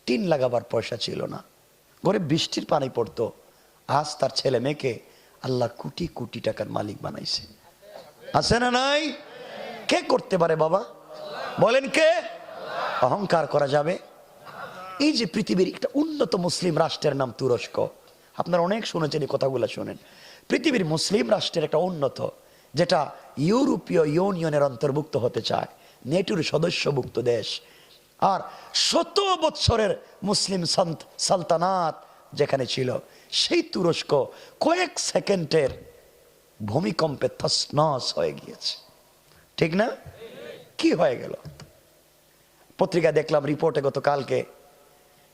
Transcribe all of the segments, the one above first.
Tin লাগাবার পয়সা ছিল না, ঘরে বৃষ্টির পানি পড়তো। আজ তার ছেলে মেয়েকে আল্লাহ কোটি কোটি টাকার মালিক বানাইছে। আছে না নাই? কে করতে পারে বাবা বলেন? কে? অহংকার করা যাবে? এই যে পৃথিবীর একটা উন্নত মুসলিম রাষ্ট্রের নাম তুরস্ক, আপনারা অনেক শুনেছেন, এই কথাগুলো শোনেন। পৃথিবীর মুসলিম রাষ্ট্রের একটা উন্নত, যেটা ইউরোপীয় ইউনিয়নের অন্তর্ভুক্ত হতে চায়, নেটোর সদস্যভুক্ত দেশ। আর 100 বৎসরের মুসলিম সালতানাত যেখানে ছিল, সেই তুরস্ক কয়েক সেকেন্ডের ভূমিকম্পে তছনছ হয়ে গিয়েছে। ঠিক না? কি হয়ে গেল? পত্রিকায় দেখলাম রিপোর্টে গতকালকে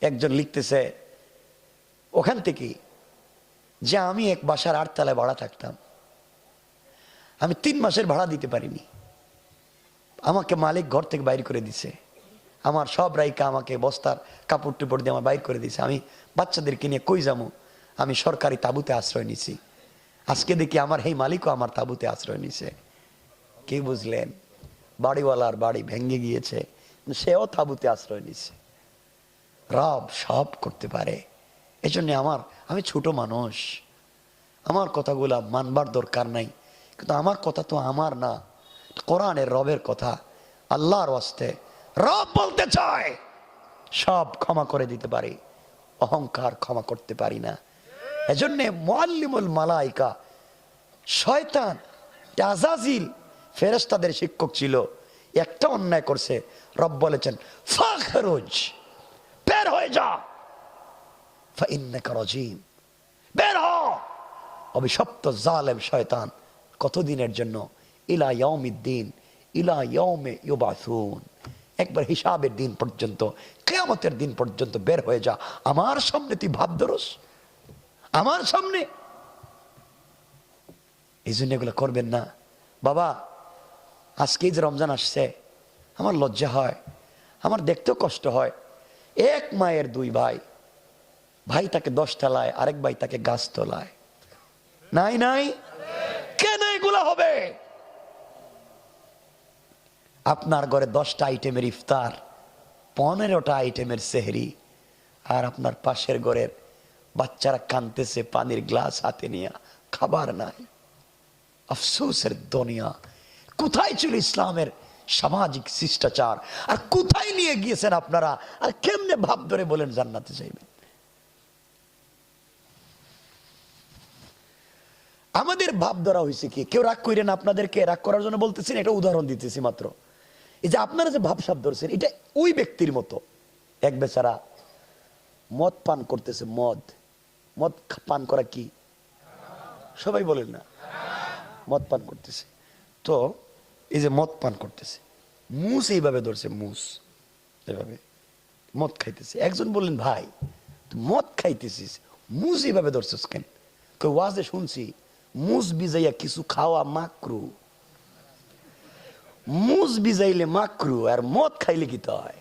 একজন লিখতেছে ওখান থেকে যে আমি এক বাসার 8 তলায় ভাড়া থাকতাম, আমি 3 মাসের ভাড়া দিতে পারিনি, আমাকে মালিক ঘর থেকে বাইর করে দিছে, আমার সব রাইকা আমাকে বস্তার কাপড় টুপড় দিয়ে আমার বাইর করে দিছে, আমি বাচ্চাদেরকে নিয়ে কই যাবো, আমি সরকারি তাঁবুতে আশ্রয় নিছি। আজকে দেখি আমার এই মালিকও আমার তাঁবুতে আশ্রয় নিছে। কি বুঝলেন? বাড়িওয়ালার বাড়ি ভেঙে গিয়েছে, সেও তাঁবুতে আশ্রয় নিছে। রব সব করতে পারে। এই জন্য আমি ছোট মানুষ, আমার কথাগুলা মানবার দরকার নাই, কিন্তু আমার কথা তো আমার না, কোরআনের রবের কথা। আল্লাহর ওয়াস্তে রব বলতে চায় সব ক্ষমা করে দিতে পারি, অহংকার ক্ষমা করতে পারি না। এজন্যে মুআল্লিমুল মালাইকা শয়তান আযাজিল ফেরেশতাদের শিক্ষক ছিল, একটা অন্যায় করছে, রব বলেছেন ফাখরুজ, বের হয়ে যা, ফাইন্নাকা রাজিম, বের হ। অভিশপ্ত জালেম শয়তান কতদিনের জন্য? ইলা ইয়াউমিদ্দিন, ইলা ইয়াউমে ইউবাসুন, একবার হিসাবের দিন পর্যন্ত, কিয়ামতের দিন পর্যন্ত বের হয়ে যা। আমার সামনে তুই ভাব ধরস, আমার সামনে। এই জন্য এগুলো করবেন না বাবা। আজকে যে রমজান আসছে, আমার লজ্জা হয়, আমার দেখতেও কষ্ট হয়। এক মায়ের 2 ভাই, ভাই তাকে 10 তলায়, আরেক ভাই তাকে গাছ তলায়। নাই নাই? কেন এগুলা হবে? আপনার ঘরে 10টা আইটেমের ইফতার, 15টা আইটেমের সেহরি, আর আপনার পাশের ঘরের বাচ্চারা কাঁদতেছে পানির গ্লাস হাতে নিয়ে, খাবার নাই। আফসোসের দুনিয়া। কোথায় ছিল ইসলামের সামাজিক শিষ্টাচার? আর কোথায় নিয়ে গিয়েছেন আপনারা? আর কেমনে ভাব ধরে বলেন জান্নাতে চাইবেন? আমাদের ভাব ধরা হয়েছে কি? কেউ রাগ করেন, আপনাদেরকে রাগ করার জন্য বলতেছেন, এটা উদাহরণ দিতেছি মাত্র। এই যে আপনারা যে ভাবসাব ধরছেন, এটা ওই ব্যক্তির মতো, এক বেচারা মদ পান করতেছে। মদ পান করা কি? সবাই বলেন না? মদ পান করতেছে। তো এই যে মদ পান করতেছে, মুস এইভাবে ধরছে, মুস এভাবে মদ খাইতেছে। একজন বললেন, ভাই তুই মদ খাইতেছিস, মুস এইভাবে ধরছিস কেন? কেউ ওয়াজে শুনছি মুস বিজাইয়া কিছু খাওয়া মাকরু। মুস বিজাইলে মাকরু, আর মদ খাইলে কি হয়?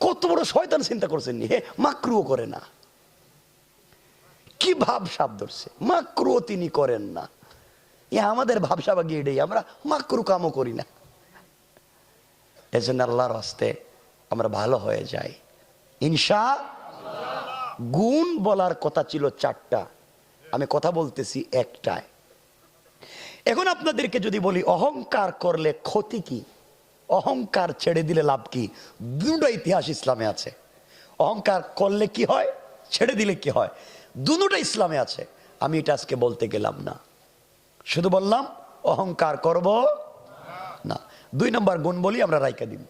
কত বড় শয়তান চিন্তা করছেন নি? মাকরুও করে না। কি ভাবসাব ধরছে, মাকরুও তিনি করেন না। আমাদের ভাবসাব আগে এটাই, আমরা মাকরু কামও করি না। এজন্য আল্লাহর রাস্তে আমরা ভালো হয়ে যাই ইনশাআল্লাহ। গুণ বলার কথা ছিল 4টা, আমি কথা বলতেছি একটায়। এখন আপনাদেরকে যদি বলি অহংকার করলে ক্ষতি কি, অহংকার ছেড়ে দিলে লাভ কি? 2টা ইতিহাস ইসলামে আছে। অহংকার করলে কি হয়, ছেড়ে দিলে কি হয়, 2টা ইসলামে আছে। আমি এটা আজকে বলতে গেলাম না, শুধু বললাম অহংকার করব না। 2 নম্বর গুণ বলি, আমরা রাইকা দিব।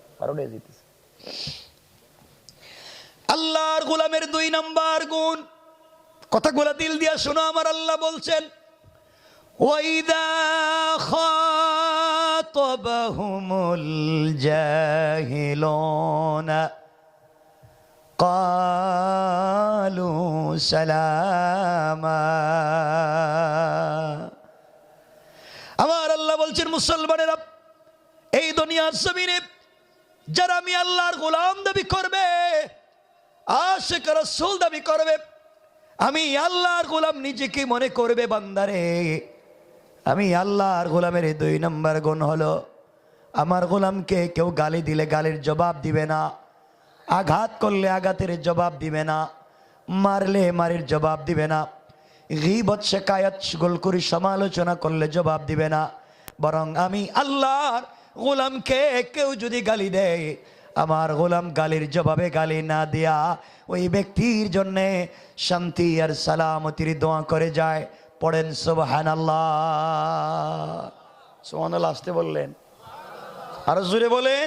আল্লাহর গোলামের 2 নম্বর গুণ, কথাগুলো দিল দিয়া শোনো। আমার আল্লাহ বলছেন, ওয়াইদা খাতাবাহুমুল জাহিলুনা ক্বালু সালামা। আমার আল্লাহ বলছেন, মুসলমানেরা, এই দুনিয়ার জমিনে যারা আমি আল্লাহর গোলাম দাবি করবে, আশিক রাসূল দাবি করবে, আমি আল্লাহর গোলাম নিজেকে মনে করবে, বান্দারে আমি আল্লাহর গোলামের 2 নম্বর গুণ হলো, আমার গোলামকে কেউ গালি দিলে গালির জবাব দিবে না, আঘাত করলে আঘাতের জবাব দিবে না, মারলে মারের জবাব দিবে না, গীবত শিকায়াত গুলকুরি সমালোচনা করলে জবাব দিবে না। বরং আমি আল্লাহর গোলামকে কেউ যদি গালি দেয়, আমার গোলাম গালির জবাবে গালি না দিয়া ওই ব্যক্তির জন্য শান্তি আর সালামতির দোয়া করে যায়। পড়েন সুবহানাল্লাহ। সুবহানাল্লাহ আসতে বললেন, আরো জোরে বলেন।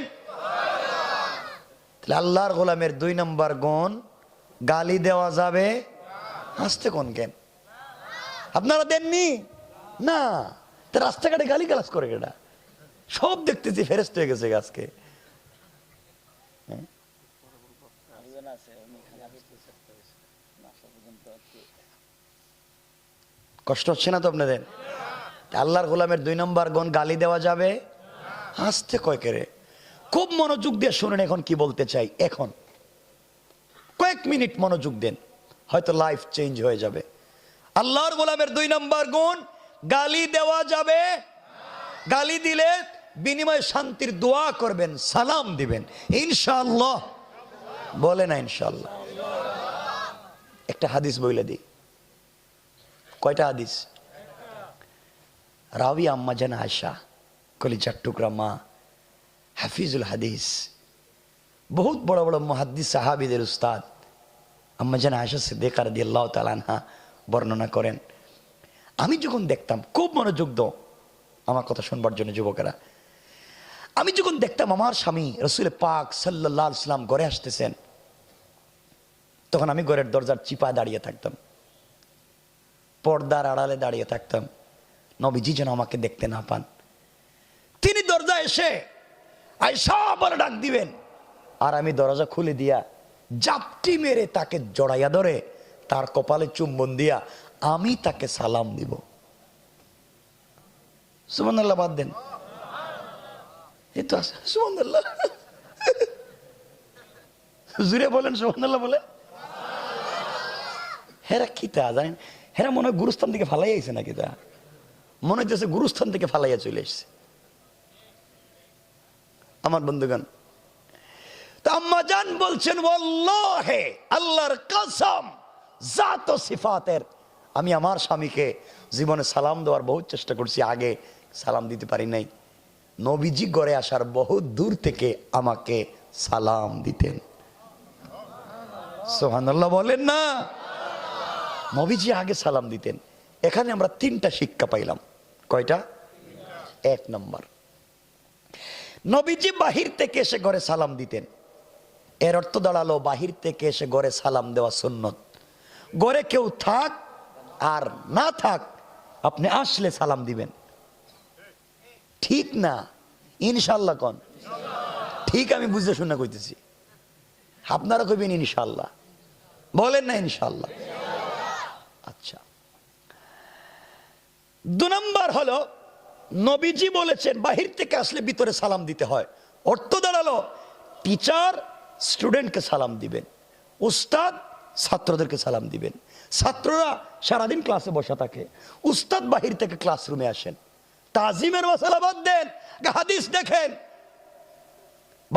তাহলে আল্লাহর গোলামের 2 নম্বর গুণ, গালি দেওয়া যাবে। আসতে কোন কেন আপনারা দেননি না? তা রাস্তাঘাটে গালি গালাজ করে কেটা? সব দেখতেছি ফেরেস্ত হয়ে গেছে আজকে। কষ্ট হচ্ছে না তো আপনাদের? আল্লাহর গোলামের 2 নম্বর গুণ, গালি দেওয়া যাবে। আসতে কয় কেরে? খুব মনোযোগ দিয়ে শুনেন এখন কি বলতে চাই। এখন কয়েক মিনিট মনোযোগ দেন, হয়তো লাইফ চেঞ্জ হয়ে যাবে। আল্লাহর গোলামের 2 নম্বর গুণ, গালি দেওয়া যাবে। গালি দিলে বিনিময়ে শান্তির দোয়া করবেন, সালাম দিবেন ইনশাআল্লাহ। বলে না ইনশাআল্লাহ? একটা হাদিস বইলে দিই। কয়টা হাদিস? রাবি আম্মা জান আয়েশা, কলিজার টুকরা মা, হাফিজুল হাদিস, বহুত বড় বড় মুহাদ্দিস সাহাবীদের উস্তাদ আম্মা জান আয়েশা সিদ্দিকা রাদিয়াল্লাহু তাআলা আনহা বর্ণনা করেন, আমি যখন দেখতাম, খুব মনোযোগ দাও আমার কথা শুনবার জন্য যুবকেরা, আমি যখন দেখতাম আমার স্বামী রাসূল পাক সাল্লাল্লাহু আলাইহি ওয়াসাল্লাম ঘরে আসতেছেন, তখন আমি ঘরের দরজার চিপায় দাঁড়িয়ে থাকতাম, পর্দার আড়ালে দাঁড়িয়ে থাকতাম, নবীজি যেন আমাকে দেখতে না পান। তিনি দরজা এসে আয়েশা বলে ডাক দিবেন, আর আমি দরজা খুলে দিয়া জাপটি মেরে তাকে জড়াইয়া ধরে তার কপালে চুম্বন দিয়া আমি তাকে সালাম দিব। সুবহানাল্লাহ বাদ দেন, এই তো আছে সুবহানাল্লাহ। জুড়ে বলেন সুবহানাল্লাহ বলে। হেরা কিতা জানেন, হেরা মনে হয় গুরুস্থান থেকে ফালাই আইছে নাকি? তা মনে হচ্ছে গুরুস্থান থেকে ফালাইয়া চলে এসছে। আমার বন্ধুগণ, তা আম্মা জান বলছেন, ওয়াল্লাহি আল্লাহর কসম, জাত ও সিফাতের, আমি আমার স্বামীকে জীবনে সালাম দেওয়ার বহুত চেষ্টা করছি, আগে সালাম দিতে পারি নাই। নবীজি ঘরে আসার বহুত দূর থেকে আমাকে সালাম দিতেন। সুবহানাল্লাহ বলেন না? নবীজি আগে সালাম দিতেন। এখানে আমরা 3টা শিক্ষা পাইলাম। কয়টা? 1 নম্বর, নবীজি বাহির থেকে এসে ঘরে সালাম দিতেন। এর অর্থ দাঁড়ালো বাহির থেকে এসে ঘরে সালাম দেওয়া সুন্নত। ঘরে কেউ থাক আর না থাক, আপনি আসলে সালাম দিবেন, ঠিক না? ইনশাআল্লাহ কোন ঠিক? আমি বুঝতে শুনে কইতেছি, আপনারা কইবেন ইনশাআল্লাহ, বলেন না ইনশাআল্লাহ? আচ্ছা, 2 নম্বর হলো নবীজি বলেছেন বাহির থেকে আসলে ভিতরে সালাম দিতে হয়। অর্থ দাঁড়ালো টিচার স্টুডেন্টকে সালাম দিবেন, উস্তাদ ছাত্রদেরকে সালাম দিবেন। ছাত্ররা সারাদিন ক্লাসে বসা থাকে, উস্তাদ বাহির থেকে ক্লাসরুমে আসেন। তাজিমের মাসালা বাদ দেন, হাদিস দেখেন,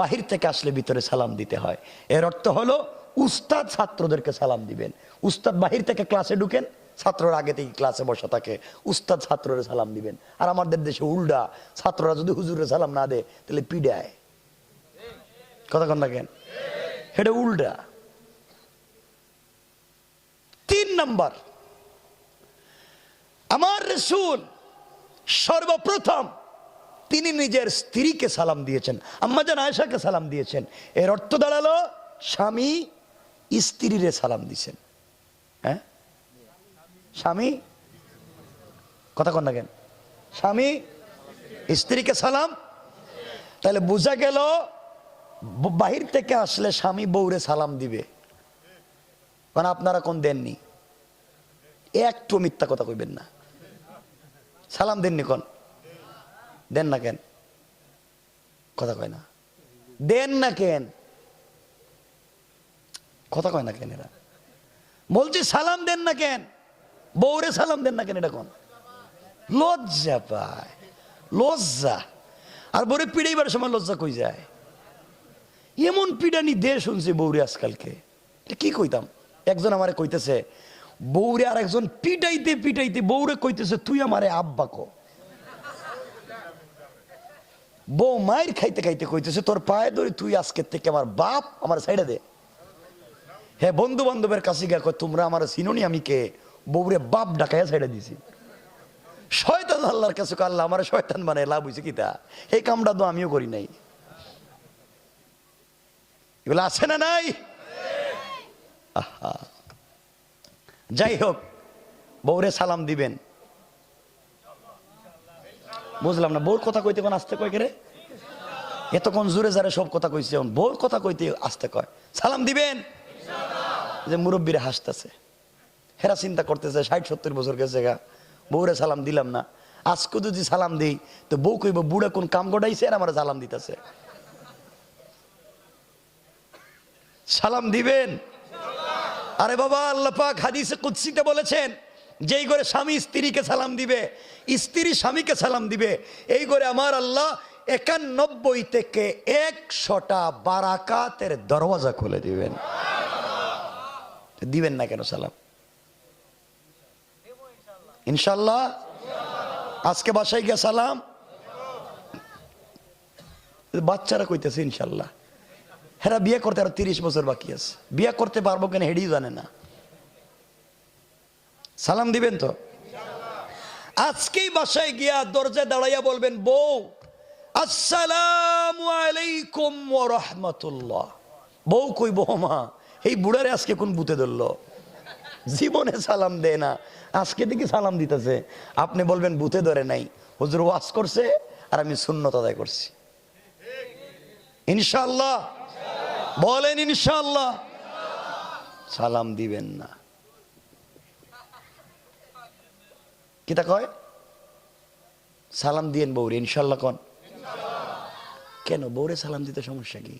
বাহির থেকে আসলে ভিতরে সালাম দিতে হয়। এর অর্থ হলো উস্তাদ ছাত্রদেরকে সালাম দিবেন। উস্তাদ বাহির থেকে ক্লাসে ঢুকেন, ছাত্ররা আগে থেকে ক্লাসে বসা থাকে, উস্তাদ ছাত্ররা সালাম দিবেন। আর আমাদের দেশে উল্টা, ছাত্ররা যদি হুজুরে সালাম না দেয় তাহলে পিডায়। কথা কন না কেন? এটা উল্টা। 3 নম্বর, আমার রাসূল সর্বপ্রথম তিনি নিজের স্ত্রীকে সালাম দিয়েছেন, আম্মা জান আয়েশাকে সালাম দিয়েছেন। এর অর্থ দাঁড়ালো স্বামী স্ত্রীরে সালাম দিয়েছেন। হ্যাঁ, স্বামী, কথা কন না কেন? স্বামী স্ত্রীকে সালাম। তাহলে বোঝা গেল বাহির থেকে আসলে স্বামী বউরে সালাম দিবে। কারণ আপনারা কোন দেননি, একটু মিথ্যা কথা কইবেন না। সালাম দেননি কোন? দেন না কেন? কথা কয় না, দেন না কেন? কথা কয় না কেন? এরা বলছি সালাম দেন না কেন? বউরে সালাম দেন না কেন? এটা কোন? লজ্জা পায়, লজ্জা। আর বউরে পিড়াইবার সময় লজ্জা কই যায়? এমন পিডানি দে শুনছি বৌরে আজকালকে, কি কইতাম। একজন আমারে কইতেছে বৌরে, আর একজন পিটাইতে পিটাইতে বৌরে কইতেছে তুই আমারে আব্বা কো। বউ মায়ের খাইতে খাইতে কইতেছে তোর পায়ে ধরে তুই আজকের থেকে আমার বাপ, আমার সাইডে দে। হ্যাঁ, বন্ধু বান্ধবের কাছে গিয়া কয় তোমরা আমার চিনোনি, আমি কে? বউরে বাপ ডাকাইয়া সাইডে দিছি। শয়তান আল্লাহর কাছে আল্লাহ আমার শয়তান বানায় লাভ হয়েছে কি তা? এই কামটা তো আমিও করি নাই। এগুলো আছে না নাই? আহা, যাই হোক, বউরে সালাম দিবেন। বুঝলাম না, বউর কথা কইতে কোন আসতে কয় কে? এতক্ষণ জোরে যারে সব কথা কইছে, বউর কথা কইতে আসতে কয়। সালাম দিবেন। যে মুরব্বীরা হাসতেছে, হেরা চিন্তা করতেছে 60-70 বছর গেছে গা, বউরে সালাম দিলাম না। আজকে যদি সালাম দিই তো বউ কইব বুড়া কোন কাম গড়াইছে আর আমার সালাম দিতেছে। সালাম দিবেন। আরে বাবা, আল্লাহ পাক হাদিসে কুদসিতে বলেছেন যেই ঘরে স্বামী স্ত্রীকে সালাম দিবে, স্ত্রী স্বামীকে সালাম দিবে, এই ঘরে আমার আল্লাহ 91 থেকে 100টা বারাকাতের দরওয়াজা খুলে দিবেন। দিবেন না কেন সালাম? ইনশাল্লাহ আজকে বাসায় গিয়ে সালাম। বাচ্চারা কইতেছে ইনশাল্লাহ। হেরা বিয়ে করতে আরো 30 বছর বাকি আছে, বিয়ে করতে পারবো কেন হেডি জানে না। সালাম দিবেন তো? আজকেই বাসায় গিয়া দরজায় দাঁড়াইয়া বলবেন বউ আসসালামু আলাইকুম ওয়া রাহমাতুল্লাহ। বউ কইব মা এই বুড়ারে আজকে কোন ভূতে ধরলো, জীবনে সালাম দেয় না, আজকে দেখি সালাম দিতেছে। আপনি বলবেন ভূতে ধরে নাই, হুজুর ওয়াজ করছে আর আমি সুন্নত আদায় করছি। ইনশাআল্লাহ বলেন ইনশাআল্লাহ। সালাম দিবেন না। কিতা কয়? সালাম দিয়েন বউরে ইনশাআল্লাহ কোন। কেন বউরে সালাম দিতে সমস্যা কি?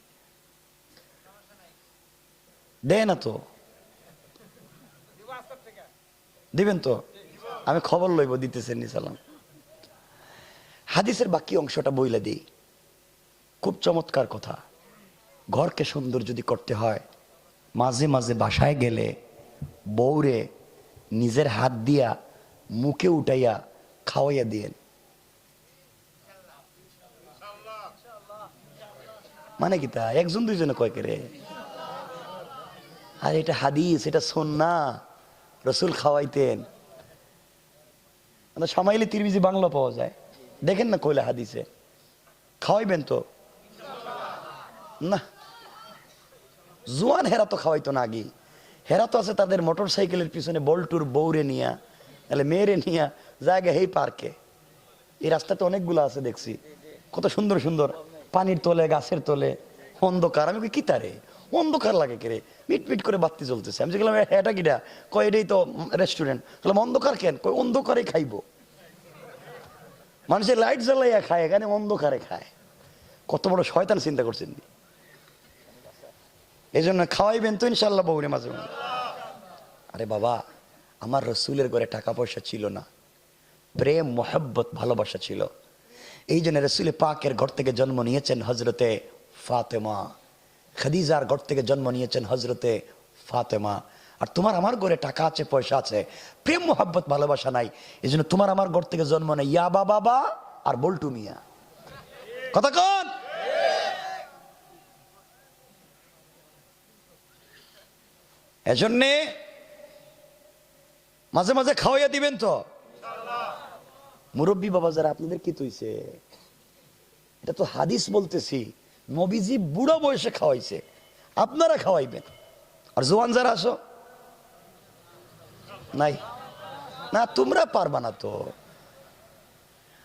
দেয় না তো, দিবেন তো? আমি খবর লইব দিতেছেন নি সালাম। হাদিসের বাকি অংশটা বইলা দিই, খুব চমৎকার কথা। ঘরকে সুন্দর যদি করতে হয়, মাঝে মাঝে বাসায় গেলে বউরে নিজের হাত দিয়া মুখে উঠাইয়া খাওয়াইয়া দিয়েন। মানে কি তা? একজন দুইজনে কয় কে রে? আর এটা হাদিস, এটা সুন্নাহ, রসুল খাওয়াইতেন। সামাইলে তিরমিজি বাংলা পাওয়া যায়, দেখেন না কইলা হাদিসে। খাওয়াইবেন তো না? জোয়ান হেরা তো খাওয়াইতো না আগে। হেরা তো আছে তাদের মোটর সাইকেলের পিছনে বল্টুর বউরে নিয়া, তাহলে মেয়েরে নিয়া জায়গা এই পার্কে। এই রাস্তাতে অনেকগুলো আছে দেখছি, কত সুন্দর সুন্দর, পানির তলে গাছের তলে অন্ধকার। আমি কি তারে অন্ধকার লাগে কে রে? মিট মিট করে বাতি জ্বলতেছে। আমি বললাম এটা কিটা? কয় এটাই তো রেস্টুরেন্ট। বললাম অন্ধকার কেন? কয় অন্ধকারে খাইবো। মানুষের লাইট জ্বালাইয়া খায়, এখানে অন্ধকারে খায়। কত বড় শয়তান চিন্তা করছেন। এই জন্য খাওয়াইবেন তো ইনশাল্লাহ বউরে মাঝে মাঝে। আরে বাবা, আমার রসুলের ঘরে টাকা পয়সা ছিল না, প্রেম মোহাব্বত ভালোবাসা ছিল। এই জন্য রসুলে পাকের ঘর থেকে জন্ম নিয়েছেন হজরতে ফাতেমা, খাদিজার ঘর থেকে জন্ম নিয়েছেন হজরতে ফাতেমা। আর তোমার আমার ঘরে টাকা আছে, পয়সা আছে, প্রেম মোহাব্বত ভালোবাসা নাই। এই জন্য তোমার আমার ঘর থেকে জন্ম নেই ইয়াবা বাবা আর বল্টু মিয়া। কথা কন? এজন্যে মাঝে মাঝে খাওয়াইয়া দিবেন তো। মুরব্বী বাবা যারা, আপনাদের কি তৈছে? এটা তো হাদিস বলতেছি, নবীজি বুড়ো বয়সে খাওয়াইছে, আপনারা খাওয়াইবেন। আর জোয়ান যারা আসো নাই না, তোমরা পারবা না তো।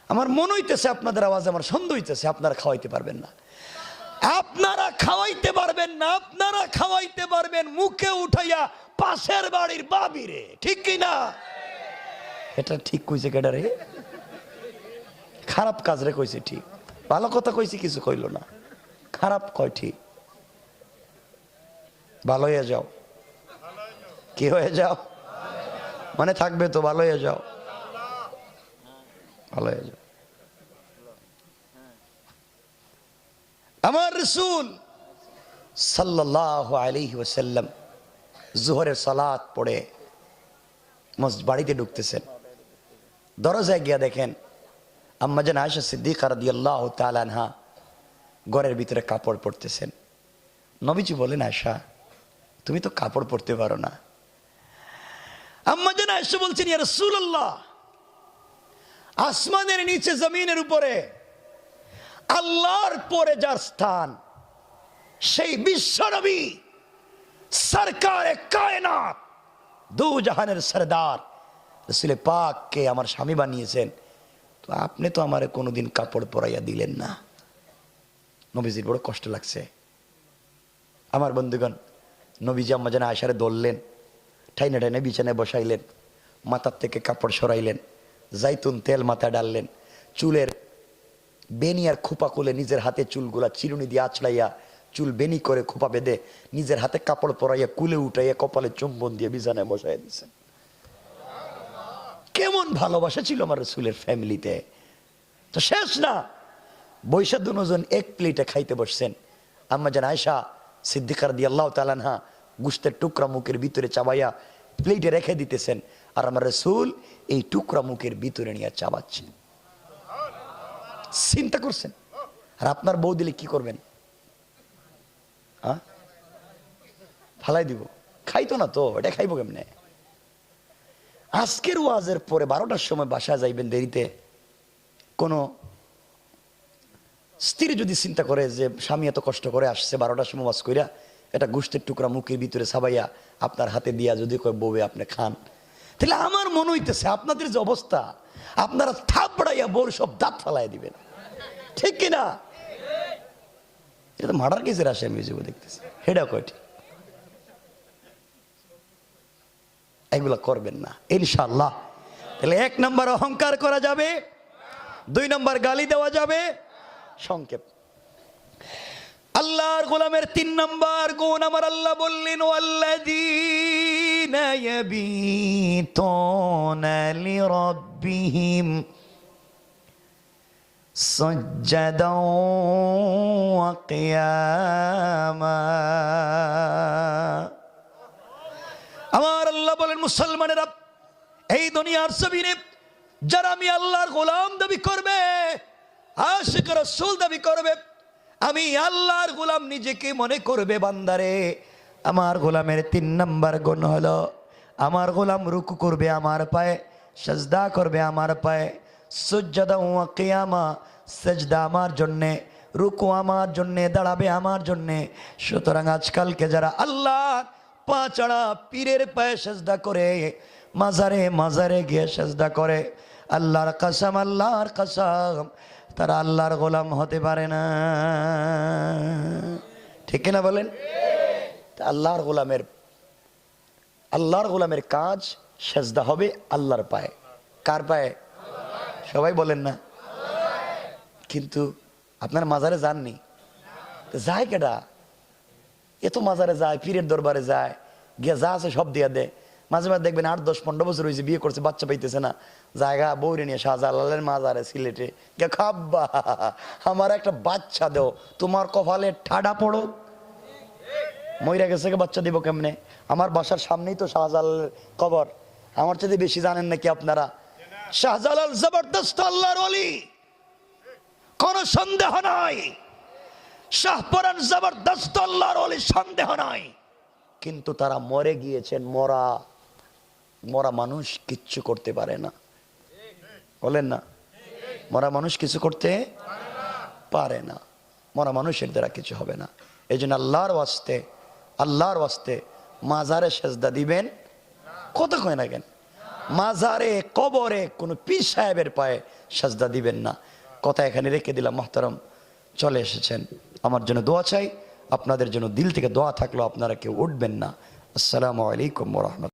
আমার মন হইতেছে আপনাদের আওয়াজ আমার সন্দেহ হইতেছে আপনারা খাওয়াইতে পারবেন না। আপনারা খাওয়াইতে পারবেন না, আপনারা খাওয়াইতে পারবেন মুখে উঠাইয়া পাশের বাড়ির বাবিরে, ঠিক কি না? এটা ঠিক কইছে কেডা রে? খারাপ কাজ রে কইছে ঠিক, ভালো কথা কইছে কিছু কইল না, খারাপ কয় ঠিক। ভালো হয়ে যাও। কি হয়ে যাও? মানে থাকবে তো, ভালো হয়ে যাও, ভালো হয়ে যাও। আমার রাসূল সাল্লাল্লাহু আলাইহি ওয়াসাল্লাম জোহরের সালাত পড়ে বাড়িতে ঢুকতেছেন। দরজায় গিয়া দেখেন আম্মা জান আয়েশা সিদ্দিকা রাদিয়াল্লাহু তাআলা আনহা ঘরের ভিতরে কাপড় পরতেছেন। নবীজি বলেন, আয়েশা তুমি তো কাপড় পরতে পারো না। আম্মা জান আয়েশা বলছেন, ইয়া রাসূলুল্লাহ, আসমানের নিচে জমিনের উপরে আল্লাহর পরে যার স্থান, সেই বিশ্ব নবী সরকারে কায়নাত দু জাহানের সরদার রাসূল পাককে আমার স্বামী বানিয়েছেন, তো আপনি তো আমারে কোনোদিন কাপড় পরাইয়া দিলেন না। নবীজির বড় কষ্ট লাগছে। আমার বন্ধুগণ, নবীজি আম্মা জান আয়েশারে ধরলেন, ঠাইনা ঠাইনা বিছানায় বসাইলেন, মাথার থেকে কাপড় সরাইলেন, জাইতুন তেল মাথায় ডাললেন, চুলের বেনি আর খোপা খুলে নিজের হাতে চুলগুলা চিরুনি দিয়ে আছড়াইয়া চুল বেনি করে খোপা বেঁধে নিজের হাতে কাপড় পরাইয়া কুলে উঠাইয়া কপালে চুম্বন দিয়ে বিছানায় বসাইয়া দিচ্ছেন। কেমন ভালোবাসা ছিল আমার রাসূলের ফ্যামিলিতে। তো শেষ না, বৈশা দুজন এক প্লেটে খাইতে বসছেন। আম্মা জান আয়েশা সিদ্দিকা রাদিয়াল্লাহু তাআলা আনহা গোশতের টুকরা মুখের ভিতরে চাবাইয়া প্লেটে রেখে দিতেছেন, আর আমার রাসূল এই টুকরা মুখের ভিতরে নিয়ে চাবাচ্ছেন। চিন্তা করছেন? আর আপনার বউ দিলে কি করবেন? ফালাই দিব? খাইতো না তো, এটা খাইবো কেমনে? আজকের ওয়াজের পরে 12টার সময় বাসা যাইবেন দেরিতে, কোনো স্ত্রী যদি চিন্তা করে যে স্বামী এত কষ্ট করে আসছে 12টার সময় ওয়াজ কইরা, এটা গোশতের টুকরা মুখের ভিতরে ছাবাইয়া আপনার হাতে দিয়া যদি কয় বউয়ে আপনি খান, তাহলে আমার মনে হইতেছে আপনাদের যে অবস্থা, আপনারা থাপড়াইয়া বউর সব দাঁত ফালাই দিবেন, ঠিক কিনা? এটা তো মার্ডার কেসের আসে, আমি দেখতেছি। হেডা কয়টি এগুলা করবেন না ইনশাআল্লাহ। তাহলে 1 নম্বর অহংকার করা যাবে, 2 নম্বর গালি দেওয়া যাবে। সংক্ষেপ, আল্লাহর গোলামের 3 নম্বর গুণ আমার আল্লাহ বললেন, ওয়াল্লাযীনা ইয়াবিতুনা লিরাব্বিহিম সাজ্জাদাও ওয়া কিয়ামা। আমার আল্লাহ বলেন, মুসলমানেরা এই দুনিয়ার জমিনে যারা আমি আল্লাহর গোলাম দাবি করবে, আশিক রাসূল দাবি করবে, আমি আল্লাহর গোলাম নিজেকে মনে করবে, বান্দারে আমার গোলামের 3 নম্বর গুণ হলো, আমার গোলাম রুকু করবে আমার পায়ে, সিজদা করবে আমার পায়ে, সুজদা ওয়া কিয়ামা, সিজদা আমার জন্যে, রুকু আমার জন্যে, দাঁড়াবে আমার জন্যে। সুতরাং আজকালকে যারা আল্লাহ পা ছাড়া পীরের পায়ে সিজদা করে, মাজারে মাজারে গিয়ে সিজদা করে, আল্লাহর কসম, আল্লাহর কসম, তারা আল্লাহর গোলাম হতে পারে না। ঠিক না বলেন? আল্লাহর গোলামের কাজ সিজদা হবে আল্লাহর পায়ে। কার পায়ে? সবাই বলেন না। কিন্তু আপনার মাজারে যাননি, যায় কেডা? এত মাজারে যায়, পীরের দরবারে যায়, গিয়া যা আছে সব দিয়া দেয়। মাঝে মাঝে দেখবেন 8-10-15 বছর হয়েছে, বিয়ে করছে, বাচ্চা পাইতেছে না, জায়গা বউরে নিয়ে শাহজালালের মাজারে সিলেটে গিয়া, খাব্বা আমার একটা বাচ্চা দেও, তোমার কপালে ঠাডা পড়ো। মইরা গেছে, বাচ্চা দিব কেমনে? আমার বাসার সামনেই তো শাহজালালের কবর, আমার চেয়ে বেশি জানেন নাকি আপনারা? শাহজালাল জবরদস্ত আল্লাহর ওলি, কোন সন্দেহ নাই। শাহপরান জবরদস্ত আল্লাহর ওলি, সন্দেহ নাই। কিন্তু তারা মরে গিয়েছেন, মরা মানুষ কিচ্ছু করতে পারে না। বলেন না? মরা মানুষ কিছু করতে পারে না, মরা মানুষের দ্বারা কিছু হবে না। এই জন্য আল্লাহর ওয়াস্তে মাজারে সেজদা দিবেন। কত কয় না কেন? মাজারে, কবরে কোন পীর সাহেবের পায়ে সেজদা দিবেন না। কথা এখানে রেখে দিলাম। মুহতারাম চলে এসেছেন, আমার জন্য দোয়া চাই, আপনাদের জন্য দিল থেকে দোয়া থাকলো, আপনারা কেউ উঠবেন না। আসসালামু আলাইকুম ওয়া রাহমাতুল্লাহ।